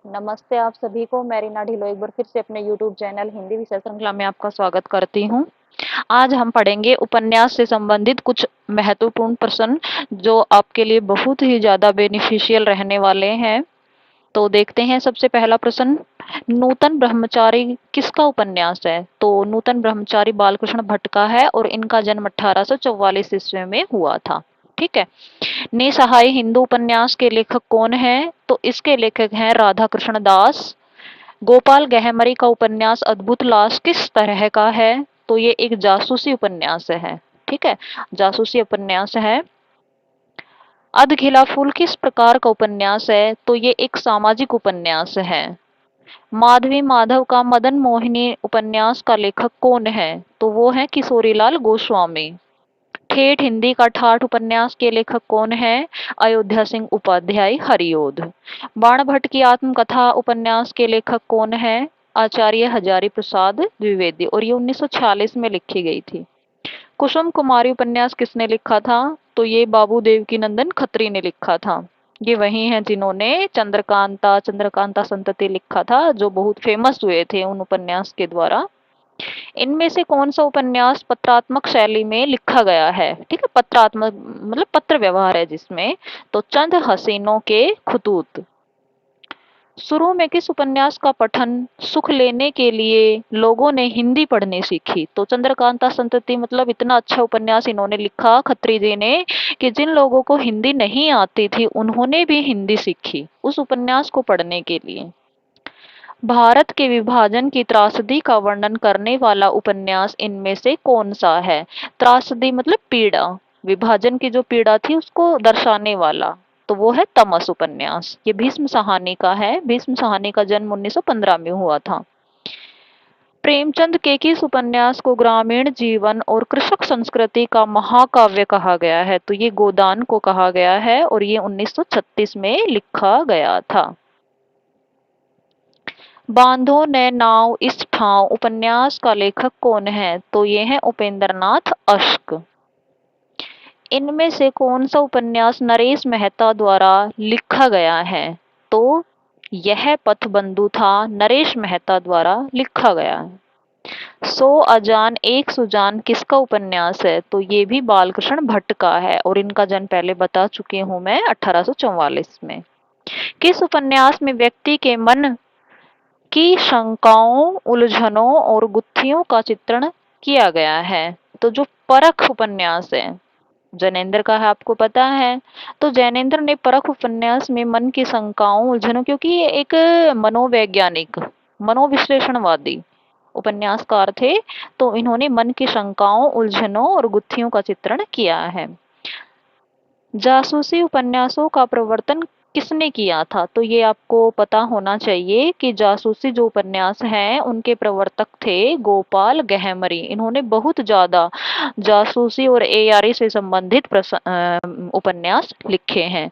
नमस्ते आप सभी को। मैं रीना ढिल्लों एक बार फिर से अपने यूट्यूब चैनल हिंदी विषय श्रृंखला में आपका स्वागत करती हूँ। आज हम पढ़ेंगे उपन्यास से संबंधित कुछ महत्वपूर्ण प्रश्न जो आपके लिए बहुत ही ज़्यादा बेनिफिशियल रहने वाले हैं। तो देखते हैं सबसे पहला प्रश्न, नूतन ब्रह्मचारी किसका उपन्यास है? तो नूतन ब्रह्मचारी बालकृष्ण भट्ट का है और इनका जन्म 1844 ईस्वी में हुआ था। ठीक है। निसहाय हिंदू उपन्यास के लेखक कौन हैं? तो इसके लेखक हैं राधा कृष्ण दास। गोपाल गहमरी का उपन्यास अद्भुत लाश किस तरह का है? तो ये एक जासूसी उपन्यास है। ठीक है, जासूसी उपन्यास है। अधखिला फूल किस प्रकार का उपन्यास है? तो ये एक सामाजिक उपन्यास है। माधवी माधव का मदन मोहिनी उपन्यास का लेखक कौन है? तो वो है किशोरीलाल गोस्वामी। ठेठ हिंदी का ठाठ उपन्यास के लेखक कौन है? अयोध्या सिंह उपाध्याय हरिओध। बाणभट्ट की आत्मकथा उपन्यास के लेखक कौन है? आचार्य हजारी प्रसाद द्विवेदी और ये 1946 में लिखी गई थी। कुसुम कुमारी उपन्यास किसने लिखा था? तो ये बाबू देवकीनंदन खत्री ने लिखा था। ये वही हैं जिन्होंने चंद्रकांता चंद्रकांता संतति लिखा था, जो बहुत फेमस हुए थे उन उपन्यास के द्वारा। इनमें से कौन सा उपन्यास पत्रात्मक शैली में लिखा गया है? ठीक है, पत्रात्मक मतलब पत्र व्यवहार है जिसमें। तो चंद हसीनों के खतूत। शुरू में किस उपन्यास का पठन सुख लेने के लिए लोगों ने हिंदी पढ़नी सीखी? तो चंद्रकांता संतति मतलब इतना अच्छा उपन्यास इन्होंने लिखा खत्री जी ने कि जिन लोगों को हिंदी नहीं आती थी उन्होंने भी हिंदी सीखी उस उपन्यास को पढ़ने के लिए। भारत के विभाजन की त्रासदी का वर्णन करने वाला उपन्यास इनमें से कौन सा है? त्रासदी मतलब पीड़ा, विभाजन की जो पीड़ा थी उसको दर्शाने वाला, तो वो है तमस उपन्यास। ये भीष्म साहनी का है। भीष्म साहनी का जन्म 1915 में हुआ था। प्रेमचंद के किस उपन्यास को ग्रामीण जीवन और कृषक संस्कृति का महाकाव्य कहा गया है? तो ये गोदान को कहा गया है और ये 1936 में लिखा गया था। बांधो ने नाव इस ठाव उपन्यास का लेखक कौन है? तो ये है उपेंद्र नाथ अश्क। इनमें से कौन सा उपन्यास नरेश मेहता द्वारा लिखा गया है? तो यह पथबंधु था, नरेश मेहता द्वारा लिखा गया है। सो अजान एक सुजान किसका उपन्यास है? तो ये भी बालकृष्ण भट्ट का है और इनका जन्म पहले बता चुकी हूं मैं, 1844 में। किस उपन्यास में व्यक्ति के मन की शंकाओं, उलझनों और गुत्थियों का चित्रण किया गया है? तो जो परख उपन्यास है जैनेन्द्र का है, आपको पता है। तो जैनेन्द्र ने परख उपन्यास में मन की शंकाओं, उलझनों, क्योंकि ये एक मनोवैज्ञानिक, मनोविश्लेषणवादी उपन्यासकार थे, तो इन्होंने मन की शंकाओं, उलझनों और गुत्थियों का चित्रण किया है। जासूसी उपन्यासों का प्रवर्तन किसने किया था? तो ये आपको पता होना चाहिए कि जासूसी जो उपन्यास हैं उनके प्रवर्तक थे गोपाल गहमरी। इन्होंने बहुत ज्यादा जासूसी और एआरई से संबंधित उपन्यास लिखे हैं।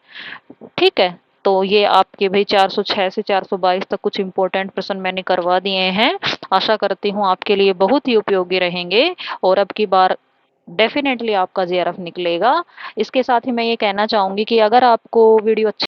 ठीक है, तो ये आपके भाई 406 से 422 तक कुछ इंपॉर्टेंट प्रश्न मैंने करवा दिए हैं। आशा करती हूँ आपके लिए बहुत ही उपयोगी रहेंगे और अब की बार डेफिनेटली आपका जेआरएफ निकलेगा। इसके साथ ही मैं ये कहना चाहूंगी कि अगर आपको वीडियो अच्छा